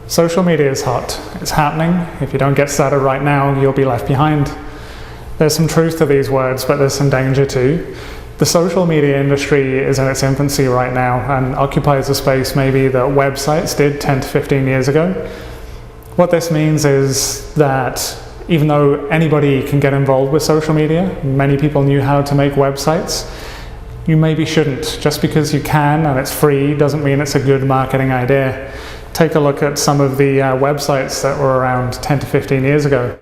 Social media is hot. It's happening. If you don't get started right now, you'll be left behind. There's some truth to these words, but there's some danger too. The social media industry is in its infancy right now and occupies a space maybe that websites did 10 to 15 years ago. What this means is that even though anybody can get involved with social media, many people knew how to make websites, you maybe shouldn't. Just because you can and it's free doesn't mean it's a good marketing idea. Take a look at some of the websites that were around 10 to 15 years ago.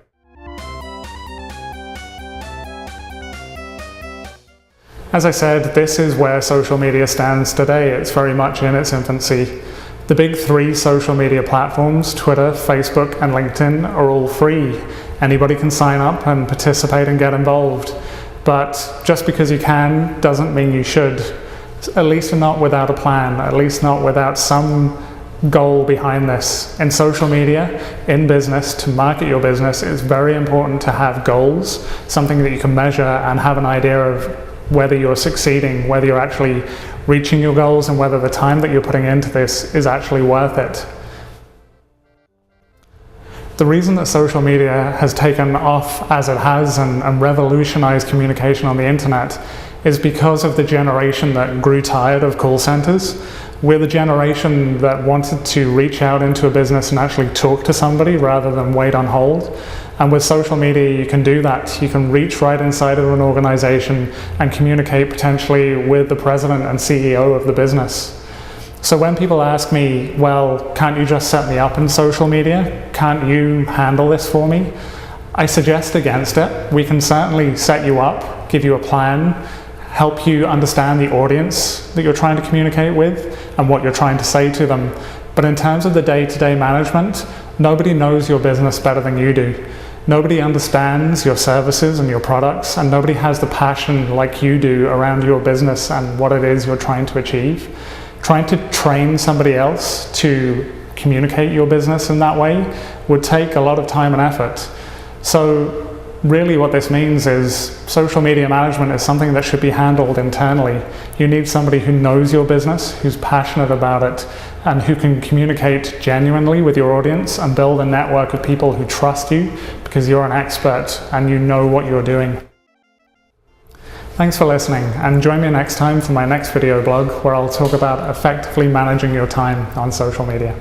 As I said, this is where social media stands today. It's very much in its infancy. The big three social media platforms, Twitter, Facebook, and LinkedIn, are all free. Anybody can sign up and participate and get involved. But just because you can doesn't mean you should. At least not without a plan, at least not without some goal behind this. In social media, in business, to market your business, it's very important to have goals, something that you can measure and have an idea of whether you're succeeding, whether you're actually reaching your goals, and whether the time that you're putting into this is actually worth it. The reason that social media has taken off as it has and revolutionized communication on the internet is because of the generation that grew tired of call centers. We're the generation that wanted to reach out into a business and actually talk to somebody rather than wait on hold. And with social media, you can do that. You can reach right inside of an organization and communicate potentially with the president and CEO of the business. So when people ask me, well, can't you just set me up in social media? Can't you handle this for me? I suggest against it. We can certainly set you up, give you a plan, help you understand the audience that you're trying to communicate with and what you're trying to say to them. But in terms of the day-to-day management, nobody knows your business better than you do. Nobody understands your services and your products, and nobody has the passion like you do around your business and what it is you're trying to achieve. Trying to train somebody else to communicate your business in that way would take a lot of time and effort. So really what this means is social media management is something that should be handled internally. You need somebody who knows your business, who's passionate about it, and who can communicate genuinely with your audience and build a network of people who trust you because you're an expert and you know what you're doing. Thanks for listening, and join me next time for my next video blog where I'll talk about effectively managing your time on social media.